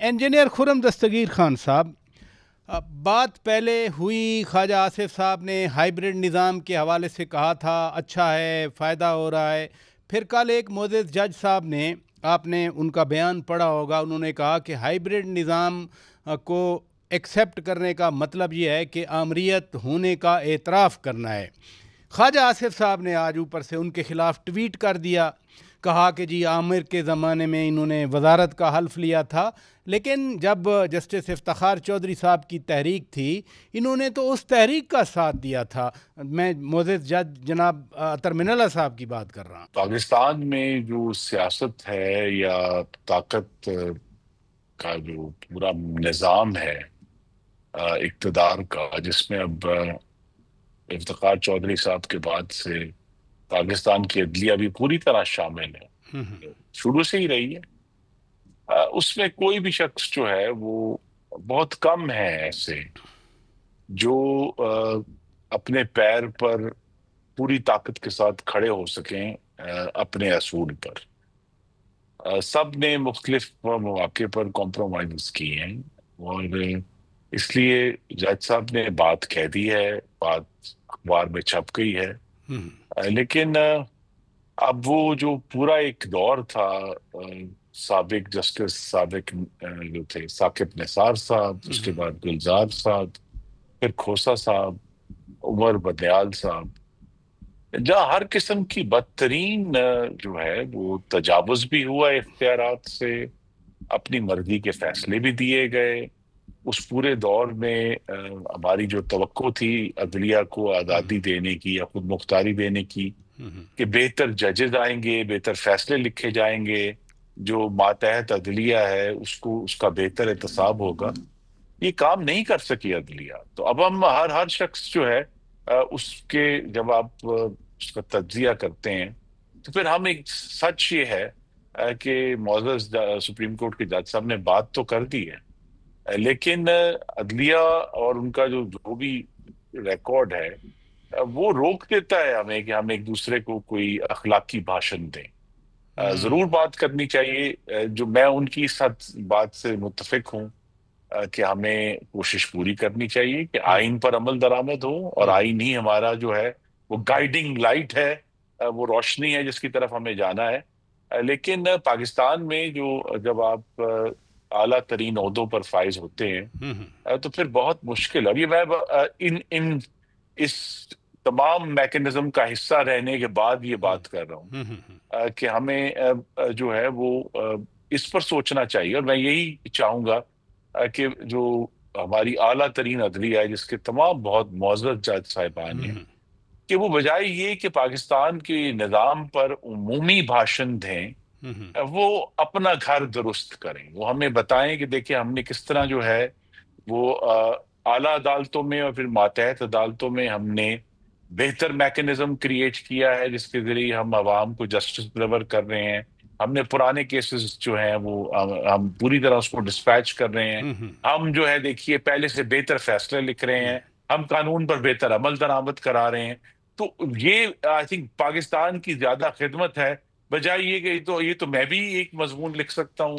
Engineer Khurram Dastgir Khan صاحب، بات پہلے ہوئی، خواجہ آصف صاحب نے ہائیبرڈ نظام کے حوالے سے کہا تھا اچھا ہے، فائدہ ہو رہا ہے. پھر کل ایک معزز جج صاحب نے، آپ نے ان کا بیان پڑھا ہوگا، انہوں نے کہا کہ ہائیبرڈ نظام کو ایکسیپٹ کرنے کا مطلب یہ ہے کہ آمریت ہونے کا اعتراف کرنا ہے. خواجہ آصف صاحب نے آج اوپر سے ان کے خلاف ٹویٹ کر دیا، کہا کہ جی عامر کے زمانے میں انہوں نے وزارت کا حلف لیا تھا، لیکن جب جسٹس افتخار چودھری صاحب کی تحریک تھی انہوں نے تو اس تحریک کا ساتھ دیا تھا. میں معزز جج جناب اطہر من اللہ صاحب کی بات کر رہا ہوں. پاکستان میں جو سیاست ہے یا طاقت کا جو پورا نظام ہے اقتدار کا، جس میں اب افتخار چودھری صاحب کے بعد سے پاکستان کی عدلیہ بھی پوری طرح شامل ہے، شروع سے ہی رہی ہے. اس میں کوئی بھی شخص جو ہے وہ بہت کم ہے ایسے جو اپنے پیر پر پوری طاقت کے ساتھ کھڑے ہو سکیں اپنے اصول پر. سب نے مختلف مواقع پر کمپرومائز کی ہیں، اور اس لیے جج صاحب نے بات کہہ دی ہے، بات اخبار میں چھپ گئی ہے. لیکن اب وہ جو پورا ایک دور تھا، سابق جسٹس سابق جو تھے ثاقب نثار صاحب، اس کے بعد گلزار صاحب، پھر کھوسہ صاحب، عمر بدیال صاحب، جہاں ہر قسم کی بدترین جو ہے وہ تجاوز بھی ہوا اختیارات سے، اپنی مرضی کے فیصلے بھی دیے گئے. اس پورے دور میں ہماری جو توقع تھی عدلیہ کو آزادی دینے کی یا خود مختاری دینے کی، کہ بہتر ججز آئیں گے، بہتر فیصلے لکھے جائیں گے، جو ماتحت عدلیہ ہے اس کا بہتر احتساب ہوگا، یہ کام نہیں کر سکی عدلیہ. تو اب ہم ہر شخص جو ہے اس کے جب آپ اس کا تجزیہ کرتے ہیں تو پھر ہم ایک سچ یہ ہے کہ معزز سپریم کورٹ کے جج صاحب نے بات تو کر دی ہے، لیکن عدلیہ اور ان کا جو بھی ریکارڈ ہے وہ روک دیتا ہے ہمیں کہ ہم ایک دوسرے کو کوئی اخلاقی بھاشن دیں. ضرور بات کرنی چاہیے، جو میں ان کی اس بات سے متفق ہوں کہ ہمیں کوشش پوری کرنی چاہیے کہ آئین پر عمل درآمد ہو، اور آئین ہی ہمارا جو ہے وہ گائیڈنگ لائٹ ہے، وہ روشنی ہے جس کی طرف ہمیں جانا ہے. لیکن پاکستان میں جب آپ اعلیٰ ترین عہدوں پر فائز ہوتے ہیں تو پھر بہت مشکل ہے. ابھی میں اس تمام میکنزم کا حصہ رہنے کے بعد یہ بات کر رہا ہوں کہ ہمیں جو ہے وہ اس پر سوچنا چاہیے. اور میں یہی چاہوں گا کہ جو ہماری اعلیٰ ترین عدلیہ ہے، جس کے تمام بہت معزز جج صاحبان ہیں، کہ وہ بجائے یہ کہ پاکستان کے نظام پر عمومی بھاشن دیں، وہ اپنا گھر درست کریں. وہ ہمیں بتائیں کہ دیکھیں ہم نے کس طرح جو ہے وہ اعلیٰ عدالتوں میں اور پھر ماتحت عدالتوں میں ہم نے بہتر میکنزم کریٹ کیا ہے، جس کے ذریعے ہم عوام کو جسٹس ڈلیور کر رہے ہیں. ہم نے پرانے کیسز جو ہیں وہ ہم پوری طرح اس کو ڈسپیچ کر رہے ہیں. ہم جو ہے دیکھیے پہلے سے بہتر فیصلے لکھ رہے ہیں، ہم قانون پر بہتر عمل درآمد کرا رہے ہیں. تو یہ آئی تھنک پاکستان کی زیادہ خدمت ہے، بجائے یہ کہ یہ تو میں بھی ایک مضمون لکھ سکتا ہوں